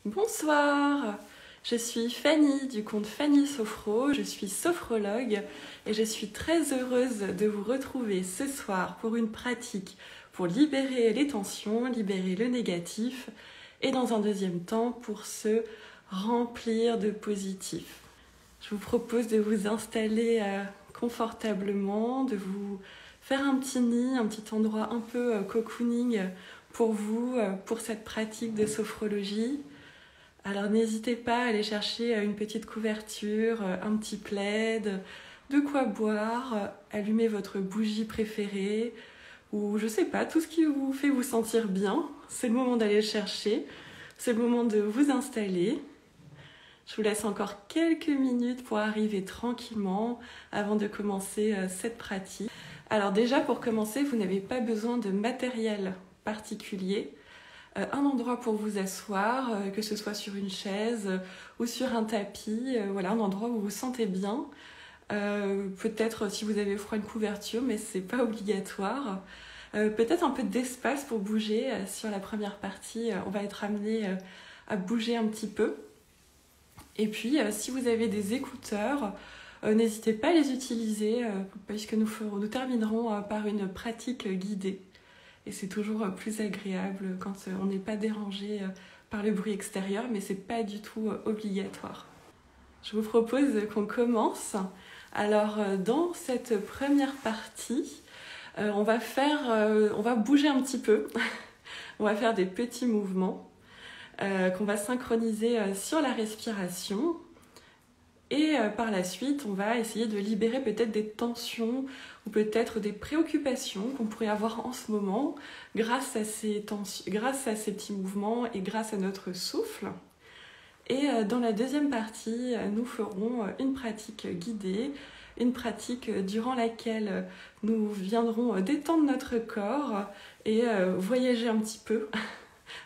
Bonsoir, je suis Fanny du compte Fanny Sophro, je suis sophrologue et je suis très heureuse de vous retrouver ce soir pour une pratique pour libérer les tensions, libérer le négatif et dans un deuxième temps pour se remplir de positif. Je vous propose de vous installer confortablement, de vous faire un petit nid, un petit endroit un peu cocooning pour vous, pour cette pratique de sophrologie. Alors n'hésitez pas à aller chercher une petite couverture, un petit plaid, de quoi boire, allumer votre bougie préférée ou je sais pas, tout ce qui vous fait vous sentir bien. C'est le moment d'aller le chercher, c'est le moment de vous installer. Je vous laisse encore quelques minutes pour arriver tranquillement avant de commencer cette pratique. Alors déjà pour commencer, vous n'avez pas besoin de matériel particulier. Un endroit pour vous asseoir, que ce soit sur une chaise ou sur un tapis, voilà, un endroit où vous vous sentez bien. Peut-être si vous avez froid une couverture, mais c'est pas obligatoire. Peut-être un peu d'espace pour bouger. Sur la première partie, on va être amené à bouger un petit peu. Et puis, si vous avez des écouteurs, n'hésitez pas à les utiliser, puisque nous terminerons par une pratique guidée. Et c'est toujours plus agréable quand on n'est pas dérangé par le bruit extérieur, mais c'est pas du tout obligatoire. Je vous propose qu'on commence. Alors, dans cette première partie, on va bouger un petit peu. On va faire des petits mouvements qu'on va synchroniser sur la respiration. Et par la suite, on va essayer de libérer peut-être des tensions ou peut-être des préoccupations qu'on pourrait avoir en ce moment grâce à ces petits mouvements et grâce à notre souffle. Et dans la deuxième partie, nous ferons une pratique guidée, une pratique durant laquelle nous viendrons détendre notre corps et voyager un petit peu.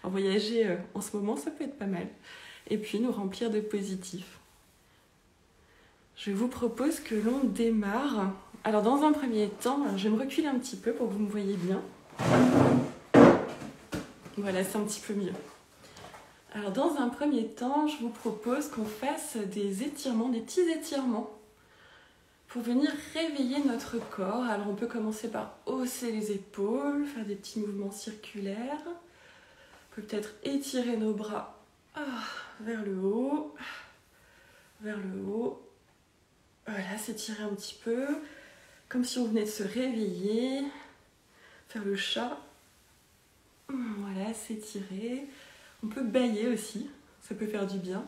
Alors, voyager en ce moment, ça peut être pas mal. Et puis nous remplir de positif. Je vous propose que l'on démarre. Alors dans un premier temps, je vais me reculer un petit peu pour que vous me voyez bien. Voilà, c'est un petit peu mieux. Alors dans un premier temps, je vous propose qu'on fasse des étirements, des petits étirements pour venir réveiller notre corps. Alors on peut commencer par hausser les épaules, faire des petits mouvements circulaires. On peut peut-être étirer nos bras vers le haut, vers le haut. Voilà, s'étirer un petit peu, comme si on venait de se réveiller, faire le chat. Voilà, s'étirer. On peut bâiller aussi, ça peut faire du bien.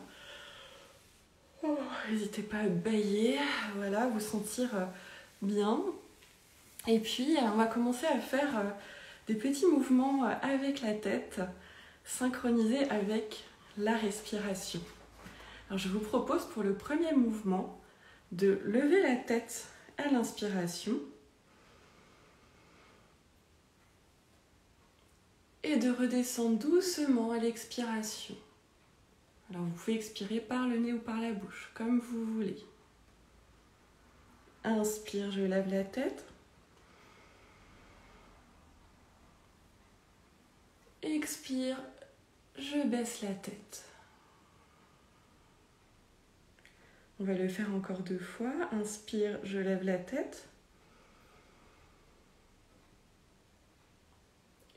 N'hésitez pas à bâiller, voilà, vous sentir bien. Et puis, on va commencer à faire des petits mouvements avec la tête, synchronisés avec la respiration. Alors, je vous propose pour le premier mouvement de lever la tête à l'inspiration et de redescendre doucement à l'expiration. Alors vous pouvez expirer par le nez ou par la bouche, comme vous voulez. Inspire, je lève la tête. Expire, je baisse la tête. On va le faire encore 2 fois. Inspire, je lève la tête.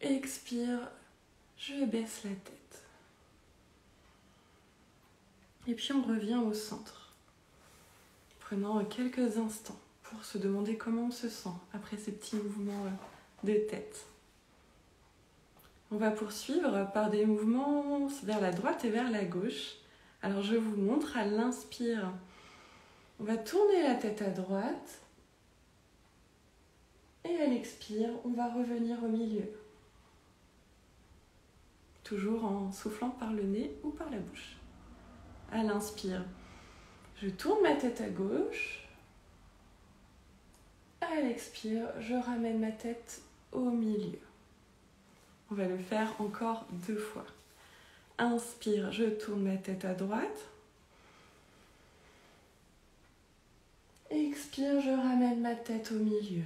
Expire, je baisse la tête. Et puis on revient au centre. Prenant quelques instants pour se demander comment on se sent après ces petits mouvements de tête. On va poursuivre par des mouvements vers la droite et vers la gauche. Alors je vous montre à l'inspire. On va tourner la tête à droite et à l'expire, on va revenir au milieu. Toujours en soufflant par le nez ou par la bouche. À l'inspire, je tourne ma tête à gauche. À l'expire, je ramène ma tête au milieu. On va le faire encore 2 fois. Inspire, je tourne ma tête à droite. Expire, je ramène ma tête au milieu.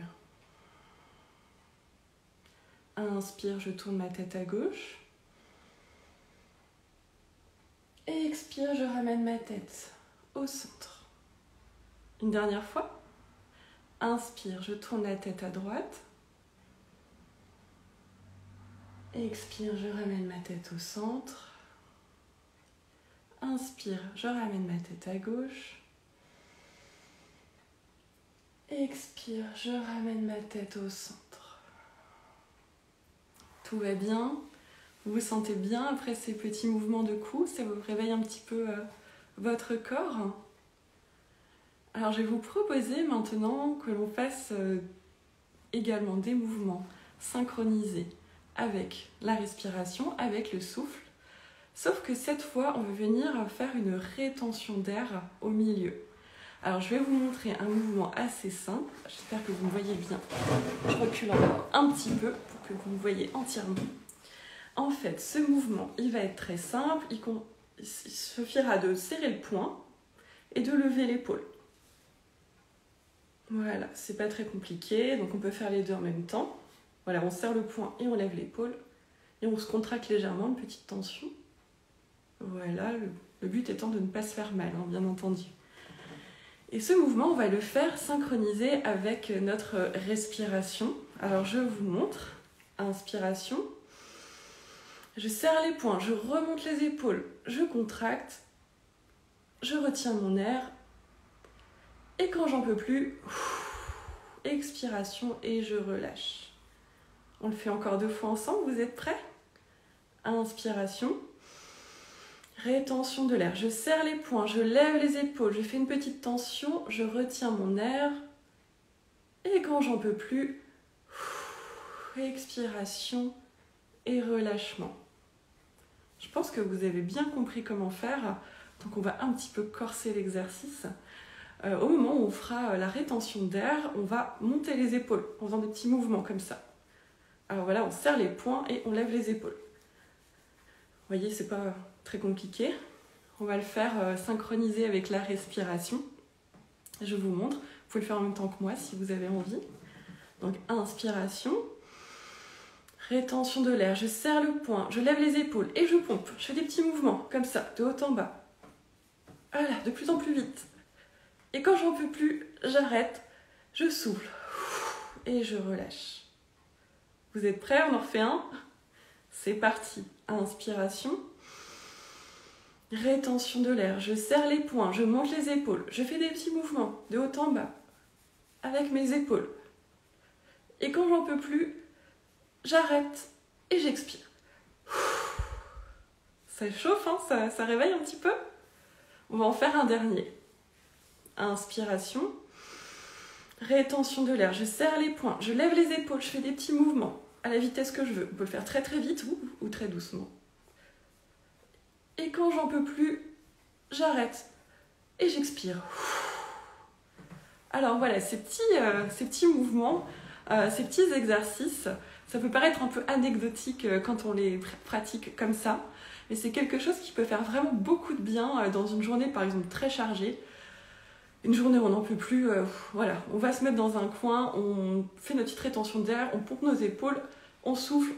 Inspire, je tourne ma tête à gauche. Expire, je ramène ma tête au centre. Une dernière fois. Inspire, je tourne la tête à droite. Expire, je ramène ma tête au centre. Inspire, je ramène ma tête à gauche. Expire, je ramène ma tête au centre. Tout va bien. Vous vous sentez bien après ces petits mouvements de cou? Ça vous réveille un petit peu votre corps? Alors je vais vous proposer maintenant que l'on fasse également des mouvements synchronisés avec la respiration, avec le souffle. Sauf que cette fois, on va venir faire une rétention d'air au milieu. Alors je vais vous montrer un mouvement assez simple. J'espère que vous me voyez bien. Je recule encore un petit peu pour que vous me voyez entièrement. En fait, ce mouvement, il va être très simple. Il suffira de serrer le poing et de lever l'épaule. Voilà, c'est pas très compliqué. Donc on peut faire les deux en même temps. Voilà, on serre le poing et on lève l'épaule. Et on se contracte légèrement, une petite tension. Voilà, le but étant de ne pas se faire mal, hein, bien entendu. Et ce mouvement, on va le faire synchroniser avec notre respiration. Alors je vous montre. Inspiration. Je serre les poings, je remonte les épaules, je contracte, je retiens mon air. Et quand j'en peux plus, expiration et je relâche. On le fait encore 2 fois ensemble, vous êtes prêts? Inspiration. Rétention de l'air. Je serre les poings, je lève les épaules, je fais une petite tension, je retiens mon air. Et quand j'en peux plus, expiration et relâchement. Je pense que vous avez bien compris comment faire. Donc on va un petit peu corser l'exercice. Au moment où on fera la rétention d'air, on va monter les épaules en faisant des petits mouvements comme ça. Alors voilà, on serre les poings et on lève les épaules. Vous voyez, c'est pas très compliqué. On va le faire synchroniser avec la respiration. Je vous montre. Vous pouvez le faire en même temps que moi si vous avez envie. Donc, inspiration. Rétention de l'air. Je serre le poing, je lève les épaules et je pompe. Je fais des petits mouvements comme ça, de haut en bas. Voilà, de plus en plus vite. Et quand j'en peux plus, j'arrête. Je souffle. Et je relâche. Vous êtes prêts? On en refait un? C'est parti. Inspiration. Rétention de l'air. Je serre les poings, je monte les épaules. Je fais des petits mouvements de haut en bas avec mes épaules. Et quand j'en peux plus, j'arrête et j'expire. Ça chauffe, hein, ça réveille un petit peu. On va en faire un dernier. Inspiration. Rétention de l'air. Je serre les poings, je lève les épaules, je fais des petits mouvements à la vitesse que je veux. On peut le faire très très vite ou très doucement. Et quand j'en peux plus, j'arrête et j'expire. Alors voilà, ces petits mouvements, ces petits exercices, ça peut paraître un peu anecdotique quand on les pratique comme ça, mais c'est quelque chose qui peut faire vraiment beaucoup de bien dans une journée par exemple très chargée. Une journée où on n'en peut plus, voilà, on va se mettre dans un coin, on fait notre petite rétention d'air, on pompe nos épaules, on souffle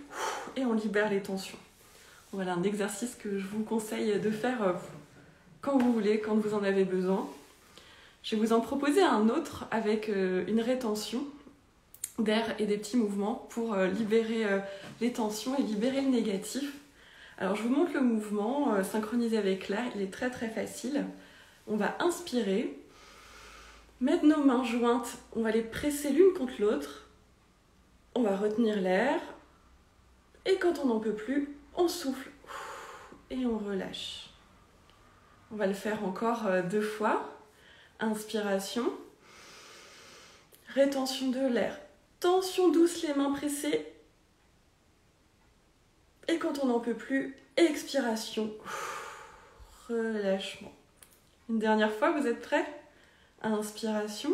et on libère les tensions. Voilà un exercice que je vous conseille de faire quand vous voulez, quand vous en avez besoin. Je vais vous en proposer un autre avec une rétention d'air et des petits mouvements pour libérer les tensions et libérer le négatif. Alors je vous montre le mouvement synchronisé avec l'air, il est très très facile. On va inspirer, mettre nos mains jointes, on va les presser l'une contre l'autre. On va retenir l'air et quand on n'en peut plus, on souffle et on relâche. On va le faire encore 2 fois. Inspiration. Rétention de l'air. Tension douce, les mains pressées. Et quand on n'en peut plus, expiration. Relâchement. Une dernière fois, vous êtes prêts? Inspiration.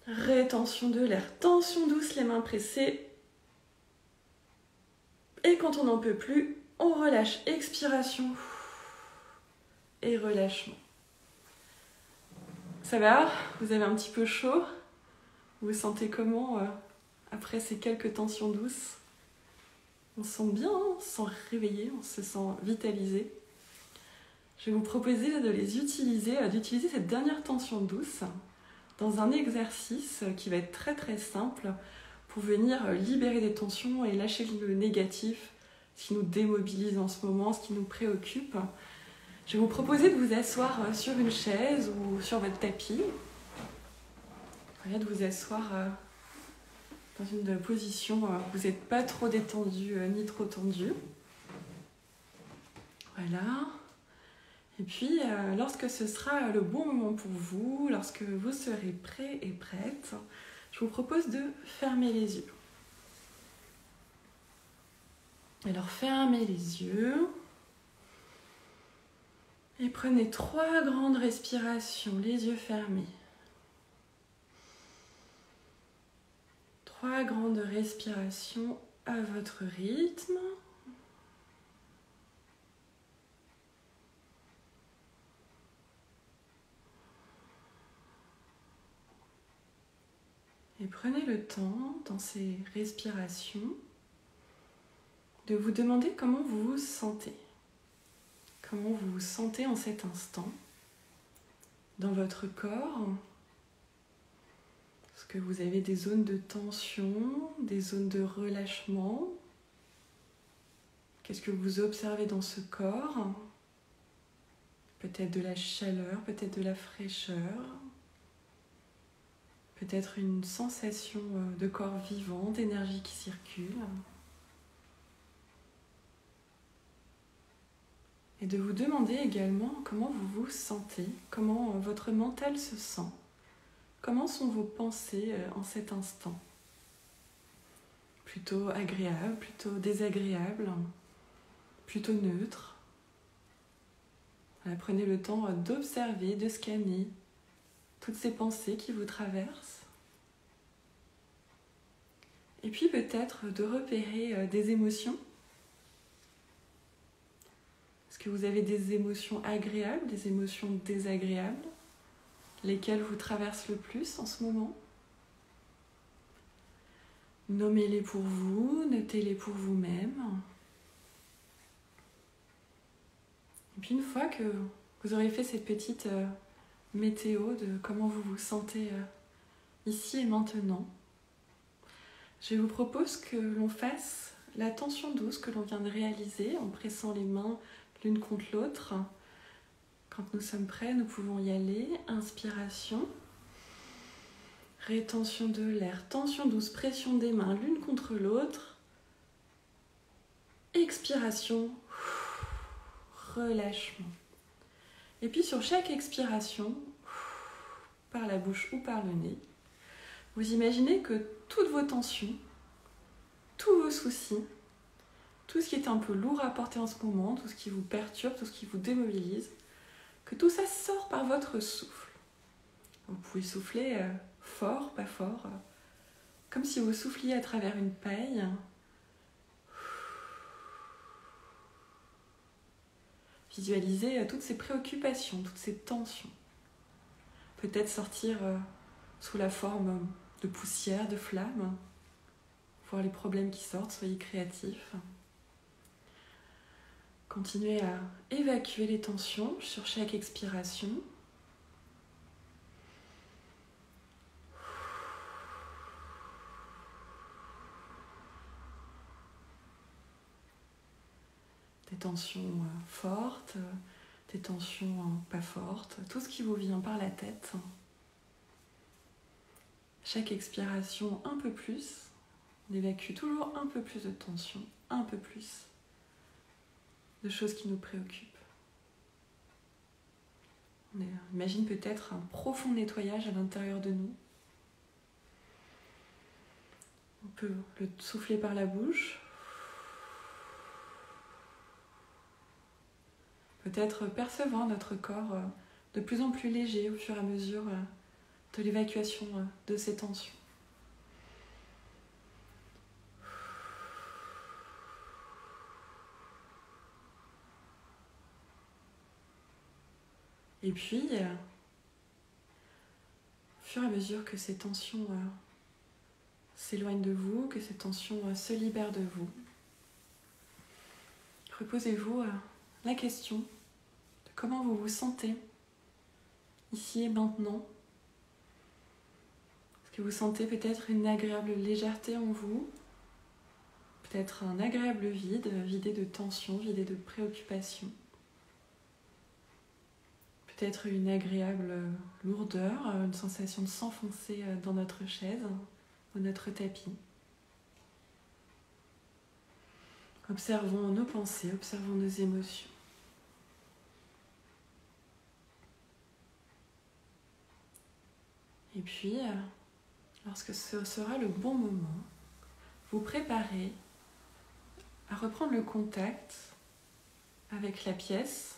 Rétention de l'air. Tension douce, les mains pressées. Et quand on n'en peut plus, on relâche. Expiration. Et relâchement. Ça va? Vous avez un petit peu chaud? Vous vous sentez comment après ces quelques tensions douces? On se sent bien, on se sent réveillé, on se sent vitalisé. Je vais vous proposer d'utiliser cette dernière tension douce dans un exercice qui va être très très simple pour venir libérer des tensions et lâcher le négatif, ce qui nous démobilise en ce moment, ce qui nous préoccupe. Je vais vous proposer de vous asseoir sur une chaise ou sur votre tapis. Voilà, de vous asseoir dans une position où vous n'êtes pas trop détendu ni trop tendu. Voilà. Et puis, lorsque ce sera le bon moment pour vous, lorsque vous serez prêt et prête, je vous propose de fermer les yeux. Alors, fermez les yeux et prenez 3 grandes respirations, les yeux fermés. 3 grandes respirations à votre rythme. Et prenez le temps, dans ces respirations, de vous demander comment vous vous sentez. Comment vous vous sentez en cet instant, dans votre corps. Est-ce que vous avez des zones de tension, des zones de relâchement? Qu'est-ce que vous observez dans ce corps? Peut-être de la chaleur, peut-être de la fraîcheur. Peut-être une sensation de corps vivant, d'énergie qui circule. Et de vous demander également comment vous vous sentez, comment votre mental se sent. Comment sont vos pensées en cet instant? Plutôt agréables, plutôt désagréables, plutôt neutres. Voilà, prenez le temps d'observer, de scanner toutes ces pensées qui vous traversent. Et puis peut-être de repérer des émotions. Est-ce que vous avez des émotions agréables, des émotions désagréables? Lesquelles vous traversent le plus en ce moment? Nommez-les pour vous, notez-les pour vous-même. Et puis une fois que vous aurez fait cette petite météo de comment vous vous sentez ici et maintenant, je vous propose que l'on fasse la tension douce que l'on vient de réaliser en pressant les mains l'une contre l'autre. Quand nous sommes prêts, nous pouvons y aller. Inspiration. Rétention de l'air. Tension douce, pression des mains l'une contre l'autre. Expiration. Relâchement. Et puis sur chaque expiration, par la bouche ou par le nez, vous imaginez que toutes vos tensions, tous vos soucis, tout ce qui est un peu lourd à porter en ce moment, tout ce qui vous perturbe, tout ce qui vous démobilise, que tout ça sort par votre souffle. Vous pouvez souffler fort, pas fort, comme si vous souffliez à travers une paille. Visualisez toutes ces préoccupations, toutes ces tensions. Peut-être sortir sous la forme de poussière, de flammes. Voir les problèmes qui sortent, soyez créatifs. Continuez à évacuer les tensions sur chaque expiration. Des tensions fortes, des tensions pas fortes, tout ce qui vous vient par la tête. Chaque expiration un peu plus, on évacue toujours un peu plus de tension, un peu plus de choses qui nous préoccupent. On imagine peut-être un profond nettoyage à l'intérieur de nous. On peut le souffler par la bouche. Peut-être percevoir notre corps de plus en plus léger au fur et à mesure de l'évacuation de ces tensions. Et puis, au fur et à mesure que ces tensions s'éloignent de vous, que ces tensions se libèrent de vous, reposez-vous la question de comment vous vous sentez ici et maintenant. Est-ce que vous sentez peut-être une agréable légèreté en vous? Peut-être un agréable vide, vidé de tension, vidé de préoccupation. Peut-être une agréable lourdeur, une sensation de s'enfoncer dans notre chaise ou notre tapis. Observons nos pensées, observons nos émotions. Et puis, lorsque ce sera le bon moment, vous préparez à reprendre le contact avec la pièce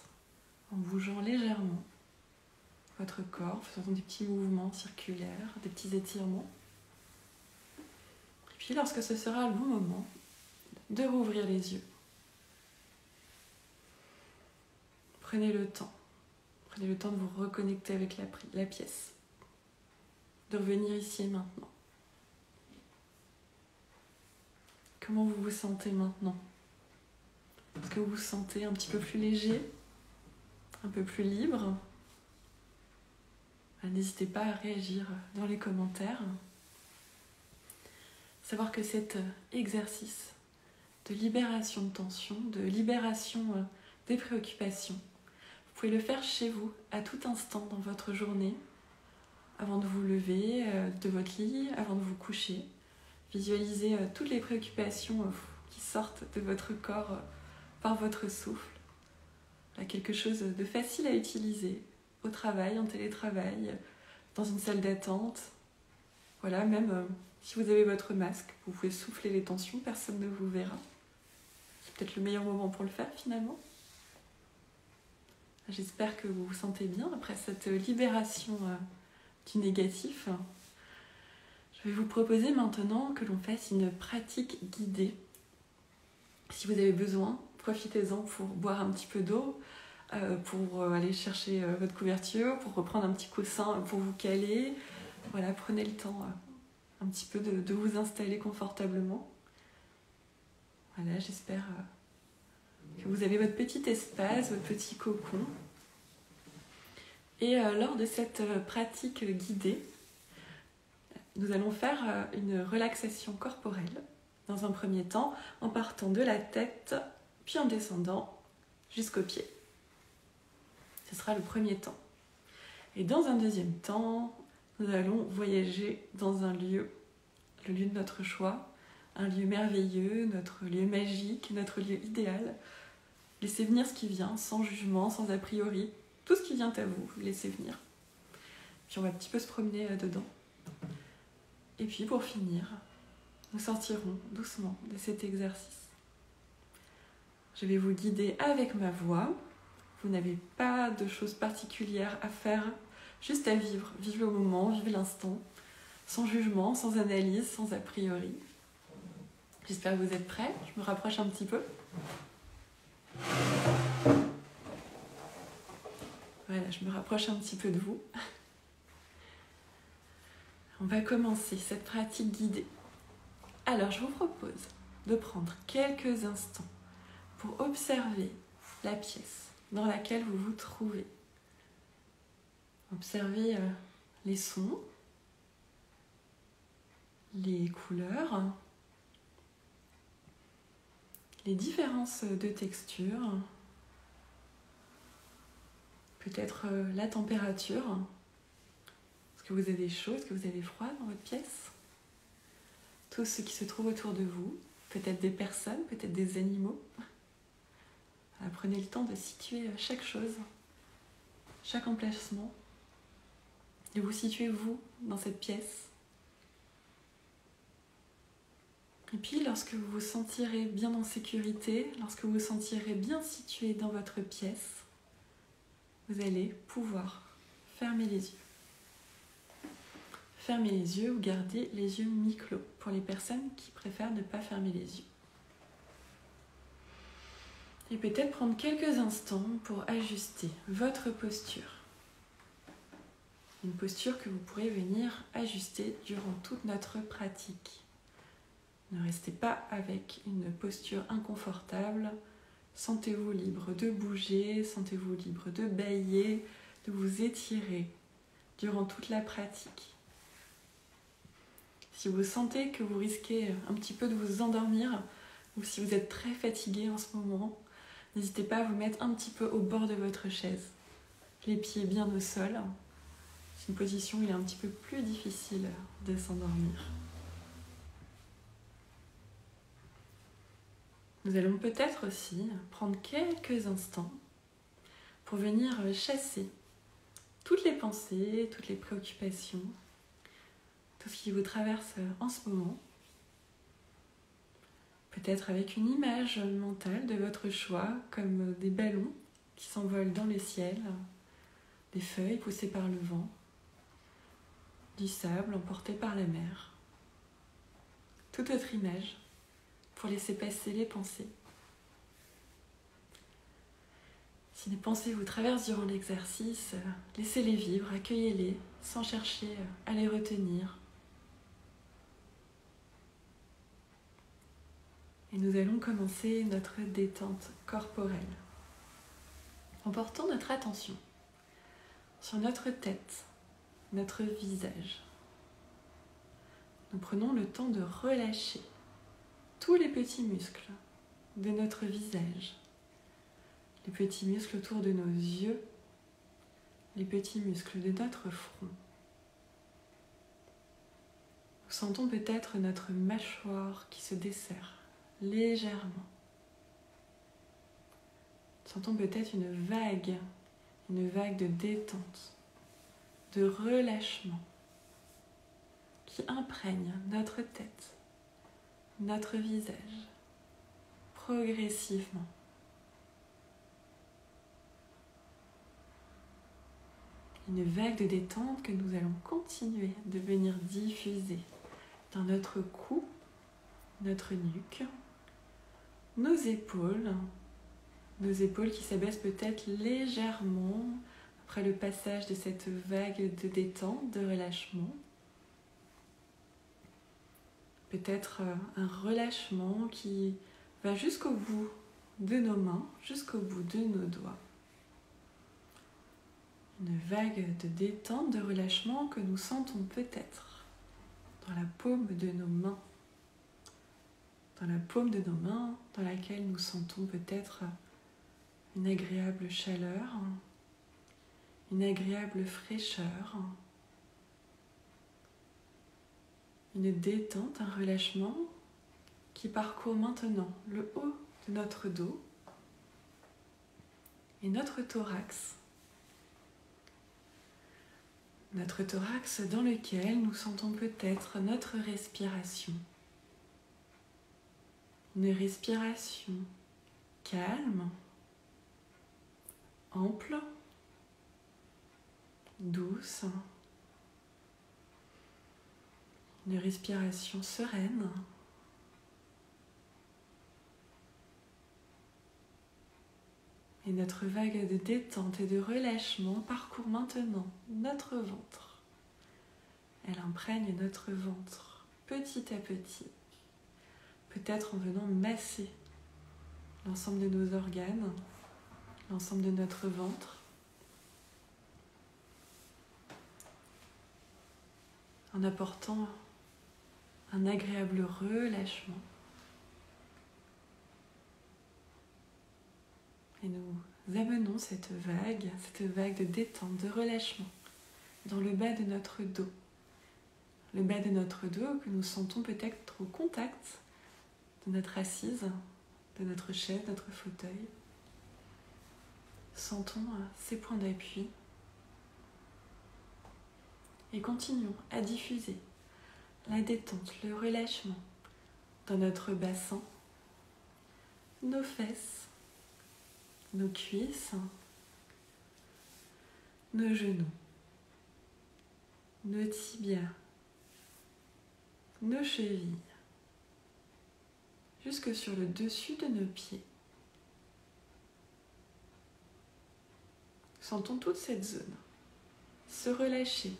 en bougeant légèrement votre corps, faisant des petits mouvements circulaires, des petits étirements. Et puis, lorsque ce sera le bon moment, de rouvrir les yeux. Prenez le temps. Prenez le temps de vous reconnecter avec la pièce. De revenir ici et maintenant. Comment vous vous sentez maintenant? Est-ce que vous vous sentez un petit peu plus léger? Un peu plus libre? N'hésitez pas à réagir dans les commentaires. Savoir que cet exercice de libération de tension, de libération des préoccupations, vous pouvez le faire chez vous, à tout instant dans votre journée, avant de vous lever de votre lit, avant de vous coucher. Visualisez toutes les préoccupations qui sortent de votre corps par votre souffle. Là, quelque chose de facile à utiliser au travail, en télétravail, dans une salle d'attente. Voilà, même si vous avez votre masque, vous pouvez souffler les tensions, personne ne vous verra. C'est peut-être le meilleur moment pour le faire finalement. J'espère que vous vous sentez bien après cette libération du négatif. Je vais vous proposer maintenant que l'on fasse une pratique guidée. Si vous avez besoin, profitez-en pour boire un petit peu d'eau, pour aller chercher votre couverture, pour reprendre un petit coussin pour vous caler. Voilà, prenez le temps un petit peu de vous installer confortablement. Voilà, j'espère que vous avez votre petit espace, votre petit cocon. Et lors de cette pratique guidée, nous allons faire une relaxation corporelle, dans un premier temps, en partant de la tête, puis en descendant jusqu'aux pieds. Ce sera le premier temps. Et dans un deuxième temps, nous allons voyager dans un lieu, le lieu de notre choix, un lieu merveilleux, notre lieu magique, notre lieu idéal. Laissez venir ce qui vient, sans jugement, sans a priori. Tout ce qui vient à vous, laissez venir. Puis on va un petit peu se promener dedans. Et puis pour finir, nous sortirons doucement de cet exercice. Je vais vous guider avec ma voix. Vous n'avez pas de choses particulières à faire, juste à vivre. Vivre le moment, vivre l'instant, sans jugement, sans analyse, sans a priori. J'espère que vous êtes prêts. Je me rapproche un petit peu. Voilà, je me rapproche un petit peu de vous. On va commencer cette pratique guidée. Alors, je vous propose de prendre quelques instants pour observer la pièce dans laquelle vous vous trouvez. Observez les sons, les couleurs, les différences de texture, peut-être la température. Est-ce que vous avez chaud, est-ce que vous avez froid dans votre pièce? Tout ce qui se trouve autour de vous, peut-être des personnes, peut-être des animaux. Alors, prenez le temps de situer chaque chose, chaque emplacement, de vous situer vous dans cette pièce. Et puis lorsque vous vous sentirez bien en sécurité, lorsque vous vous sentirez bien situé dans votre pièce, vous allez pouvoir fermer les yeux. Fermez les yeux ou gardez les yeux mi-clos pour les personnes qui préfèrent ne pas fermer les yeux. Et peut-être prendre quelques instants pour ajuster votre posture. Une posture que vous pourrez venir ajuster durant toute notre pratique. Ne restez pas avec une posture inconfortable, Sentez-vous libre de bouger, sentez-vous libre de bâiller, de vous étirer durant toute la pratique. Si vous sentez que vous risquez un petit peu de vous endormir, ou si vous êtes très fatigué en ce moment, n'hésitez pas à vous mettre un petit peu au bord de votre chaise, les pieds bien au sol. C'est une position où il est un petit peu plus difficile de s'endormir. Nous allons peut-être aussi prendre quelques instants pour venir chasser toutes les pensées, toutes les préoccupations, tout ce qui vous traverse en ce moment. Peut-être avec une image mentale de votre choix, comme des ballons qui s'envolent dans le ciel, des feuilles poussées par le vent, du sable emporté par la mer. Toute autre image pour laisser passer les pensées. Si les pensées vous traversent durant l'exercice, laissez-les vivre, accueillez-les sans chercher à les retenir. Et nous allons commencer notre détente corporelle en portant notre attention sur notre tête, notre visage. Nous prenons le temps de relâcher tous les petits muscles de notre visage, les petits muscles autour de nos yeux, les petits muscles de notre front. Nous sentons peut-être notre mâchoire qui se desserre légèrement. Nous sentons peut-être une vague de détente, de relâchement qui imprègne notre tête, notre visage, progressivement. Une vague de détente que nous allons continuer de venir diffuser dans notre cou, notre nuque, nos épaules qui s'abaissent peut-être légèrement après le passage de cette vague de détente, de relâchement. Peut-être un relâchement qui va jusqu'au bout de nos mains, jusqu'au bout de nos doigts. Une vague de détente, de relâchement que nous sentons peut-être dans la paume de nos mains. Dans la paume de nos mains, dans laquelle nous sentons peut-être une agréable chaleur, une agréable fraîcheur, une détente, un relâchement qui parcourt maintenant le haut de notre dos et notre thorax. Notre thorax dans lequel nous sentons peut-être notre respiration. Une respiration calme, ample, douce. Une respiration sereine. Et notre vague de détente et de relâchement parcourt maintenant notre ventre. Elle imprègne notre ventre petit à petit. Peut-être en venant masser l'ensemble de nos organes, l'ensemble de notre ventre. En apportant un agréable relâchement. Et nous amenons cette vague de détente, de relâchement dans le bas de notre dos. Le bas de notre dos que nous sentons peut-être au contact de notre assise, de notre chaise, notre fauteuil. Sentons ces points d'appui et continuons à diffuser la détente, le relâchement dans notre bassin, nos fesses, nos cuisses, nos genoux, nos tibias, nos chevilles, jusque sur le dessus de nos pieds. Sentons toute cette zone se relâcher,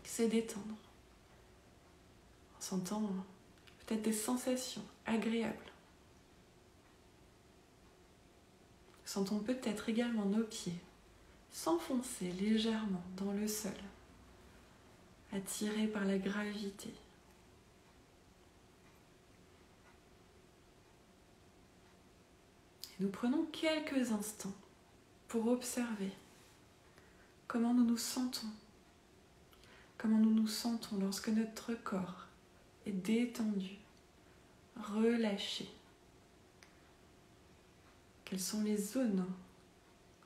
se détendre, en sentant peut-être des sensations agréables. Sentons peut-être également nos pieds s'enfoncer légèrement dans le sol, attirés par la gravité. Et nous prenons quelques instants pour observer comment nous nous sentons, lorsque notre corps est détendu, relâché. Quelles sont les zones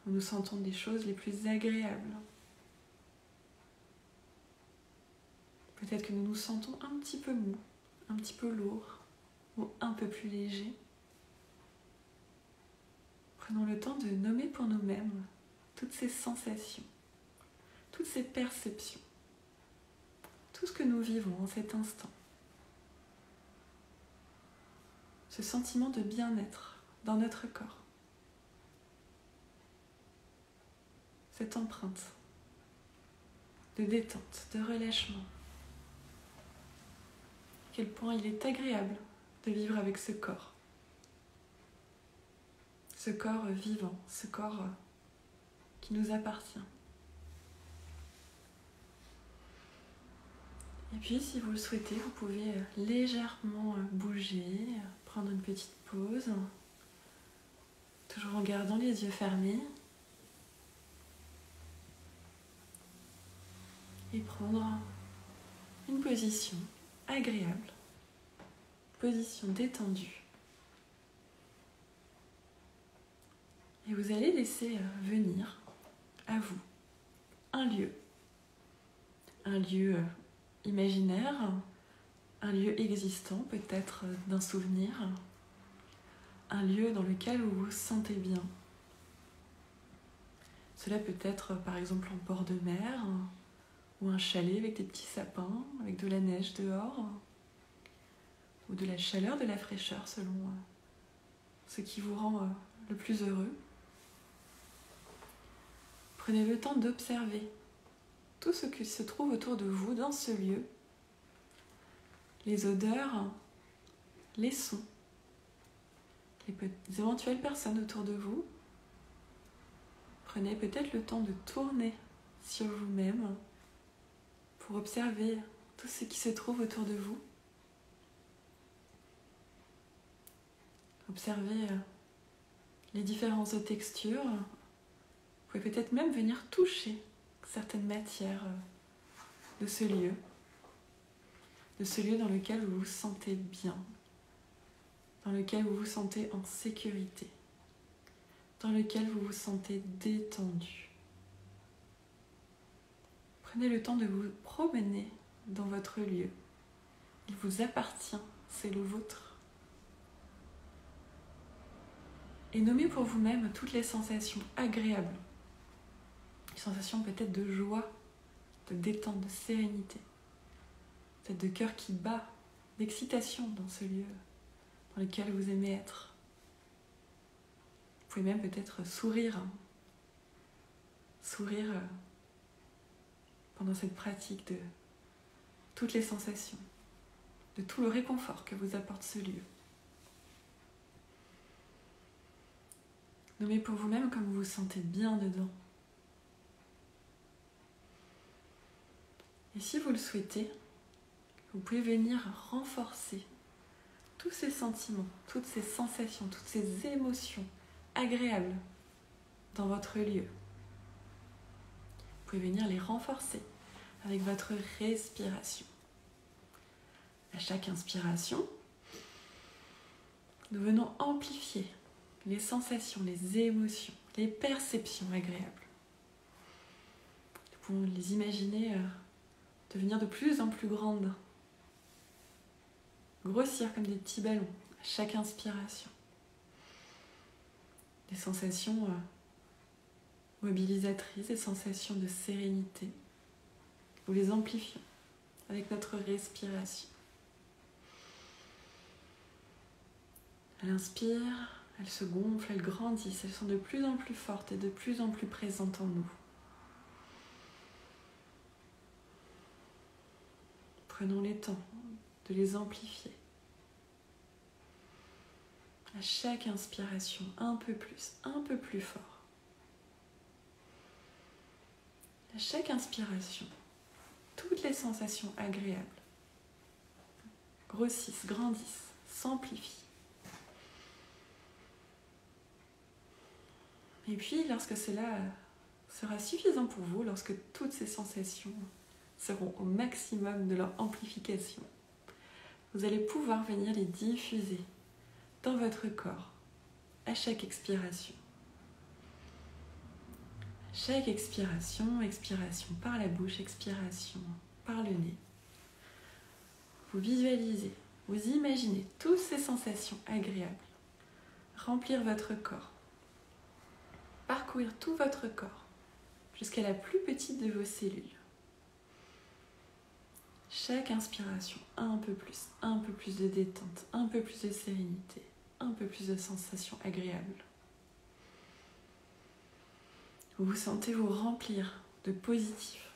où nous sentons des choses les plus agréables? Peut-être que nous nous sentons un petit peu mou, un petit peu lourd ou un peu plus léger. Prenons le temps de nommer pour nous-mêmes toutes ces sensations, toutes ces perceptions, tout ce que nous vivons en cet instant. Ce sentiment de bien-être dans notre corps. Cette empreinte de détente, de relâchement. À quel point il est agréable de vivre avec ce corps. Ce corps vivant, ce corps qui nous appartient. Et puis, si vous le souhaitez, vous pouvez légèrement bouger, prendre une petite pause, toujours en gardant les yeux fermés. Et prendre une position agréable, position détendue. Et vous allez laisser venir à vous un lieu imaginaire, un lieu existant, peut-être d'un souvenir, un lieu dans lequel vous vous sentez bien. Cela peut être par exemple en bord de mer, ou un chalet avec des petits sapins, avec de la neige dehors, ou de la chaleur, de la fraîcheur selon ce qui vous rend le plus heureux. Prenez le temps d'observer tout ce qui se trouve autour de vous dans ce lieu, les odeurs, les sons, les éventuelles personnes autour de vous. Prenez peut-être le temps de tourner sur vous-même pour observer tout ce qui se trouve autour de vous. Observez les différentes textures. Vous pouvez peut-être même venir toucher certaines matières de ce lieu dans lequel vous vous sentez bien, dans lequel vous vous sentez en sécurité, dans lequel vous vous sentez détendu. Prenez le temps de vous promener dans votre lieu. Il vous appartient, c'est le vôtre. Et nommez pour vous-même toutes les sensations agréables. Les sensations peut-être de joie, de détente, de sérénité. Peut-être de cœur qui bat, d'excitation dans ce lieu dans lequel vous aimez être. Vous pouvez même peut-être sourire. Sourire pendant cette pratique de toutes les sensations, de tout le réconfort que vous apporte ce lieu. Nommez pour vous-même comme vous vous sentez bien dedans. Et si vous le souhaitez, vous pouvez venir renforcer tous ces sentiments, toutes ces sensations, toutes ces émotions agréables dans votre lieu. Vous pouvez venir les renforcer avec votre respiration. À chaque inspiration, nous venons amplifier les sensations, les émotions, les perceptions agréables. Nous pouvons les imaginer devenir de plus en plus grandes, grossir comme des petits ballons à chaque inspiration. Des sensations mobilisatrices, des sensations de sérénité. Nous les amplifions avec notre respiration. Elle inspire, elles se gonflent, elles grandissent, elles sont de plus en plus fortes et de plus en plus présentes en nous. Prenons les temps de les amplifier. À chaque inspiration, un peu plus fort. À chaque inspiration, toutes les sensations agréables grossissent, grandissent, s'amplifient. Et puis, lorsque cela sera suffisant pour vous, lorsque toutes ces sensations seront au maximum de leur amplification, vous allez pouvoir venir les diffuser dans votre corps à chaque expiration. Chaque expiration, expiration par la bouche, expiration par le nez. Vous visualisez, vous imaginez toutes ces sensations agréables remplir votre corps, parcourir tout votre corps jusqu'à la plus petite de vos cellules. Chaque inspiration, un peu plus de détente, un peu plus de sérénité, un peu plus de sensations agréables. Vous vous sentez vous remplir de positif.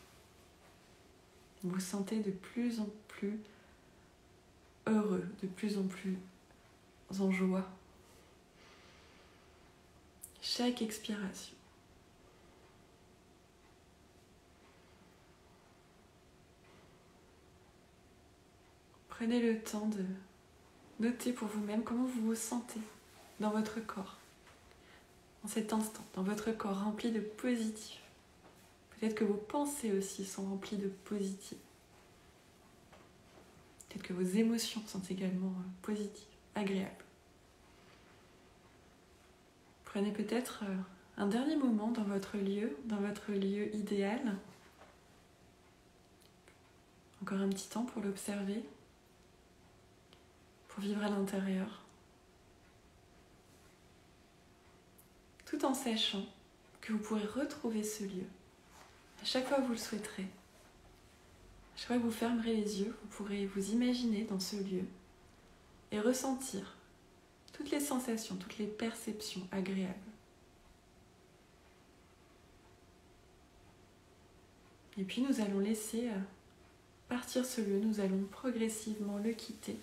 Vous vous sentez de plus en plus heureux, de plus en plus en joie. Chaque expiration. Prenez le temps de noter pour vous-même comment vous vous sentez dans votre corps, en cet instant, dans votre corps rempli de positif. Peut-être que vos pensées aussi sont remplies de positif. Peut-être que vos émotions sont également positives, agréables. Prenez peut-être un dernier moment dans votre lieu idéal. Encore un petit temps pour l'observer, pour vivre à l'intérieur. Tout en sachant que vous pourrez retrouver ce lieu à chaque fois que vous le souhaiterez. À chaque fois que vous fermerez les yeux, vous pourrez vous imaginer dans ce lieu et ressentir toutes les sensations, toutes les perceptions agréables. Et puis nous allons laisser partir ce lieu, nous allons progressivement le quitter,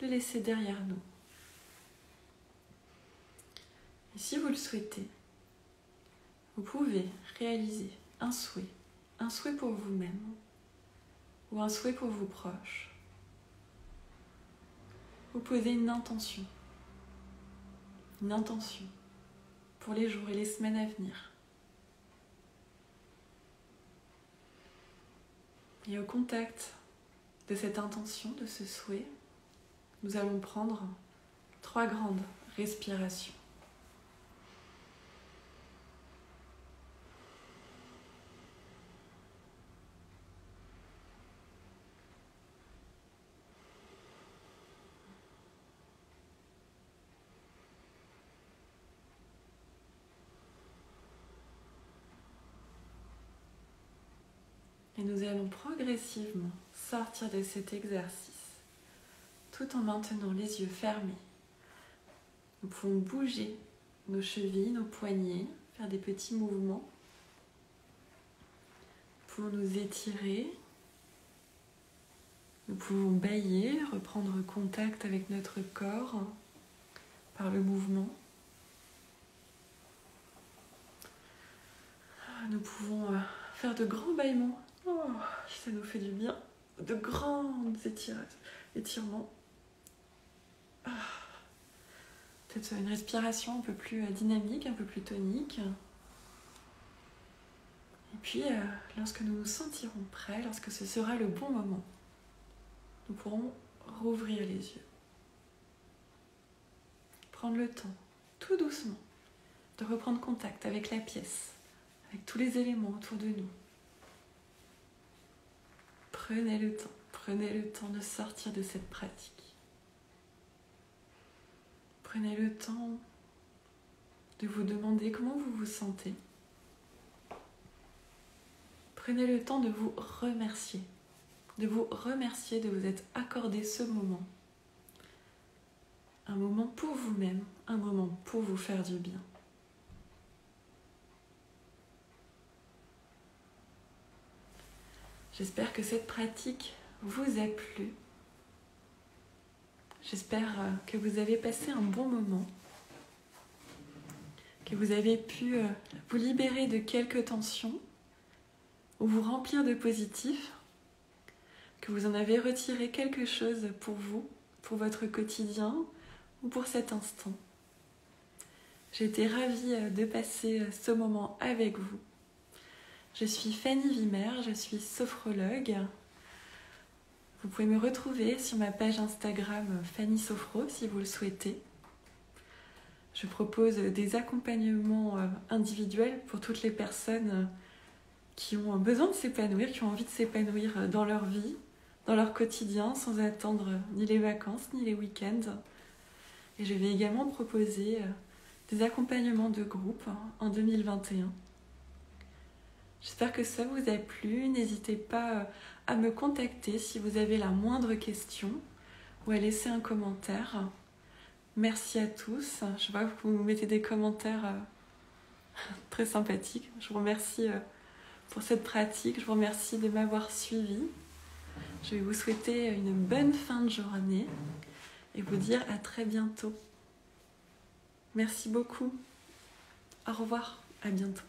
le laisser derrière nous. Et si vous le souhaitez, vous pouvez réaliser un souhait pour vous-même ou un souhait pour vos proches. Vous posez une intention pour les jours et les semaines à venir. Et au contact de cette intention, de ce souhait, nous allons prendre 3 grandes respirations. Et nous allons progressivement sortir de cet exercice, tout en maintenant les yeux fermés. Nous pouvons bouger nos chevilles, nos poignets, faire des petits mouvements. Nous pouvons nous étirer. Nous pouvons bâiller, reprendre contact avec notre corps par le mouvement. Nous pouvons faire de grands bâillements. Oh, ça nous fait du bien. De grands étirements. Peut-être une respiration un peu plus dynamique, un peu plus tonique. Et puis, lorsque nous nous sentirons prêts, lorsque ce sera le bon moment, nous pourrons rouvrir les yeux. Prendre le temps, tout doucement, de reprendre contact avec la pièce, avec tous les éléments autour de nous. Prenez le temps de sortir de cette pratique. Prenez le temps de vous demander comment vous vous sentez. Prenez le temps de vous remercier de vous être accordé ce moment. Un moment pour vous-même, un moment pour vous faire du bien. J'espère que cette pratique vous a plu. J'espère que vous avez passé un bon moment, que vous avez pu vous libérer de quelques tensions ou vous remplir de positif, que vous en avez retiré quelque chose pour vous, pour votre quotidien ou pour cet instant. J'ai été ravie de passer ce moment avec vous. Je suis Fanny Wimmer, je suis sophrologue. Vous pouvez me retrouver sur ma page Instagram Fanny Sophro si vous le souhaitez. Je propose des accompagnements individuels pour toutes les personnes qui ont besoin de s'épanouir, qui ont envie de s'épanouir dans leur vie, dans leur quotidien, sans attendre ni les vacances ni les week-ends. Et je vais également proposer des accompagnements de groupe en 2021. J'espère que ça vous a plu. N'hésitez pas à me contacter si vous avez la moindre question ou à laisser un commentaire. Merci à tous. Je vois que vous mettez des commentaires très sympathiques. Je vous remercie pour cette pratique. Je vous remercie de m'avoir suivi. Je vais vous souhaiter une bonne fin de journée et vous dire à très bientôt. Merci beaucoup. Au revoir. À bientôt.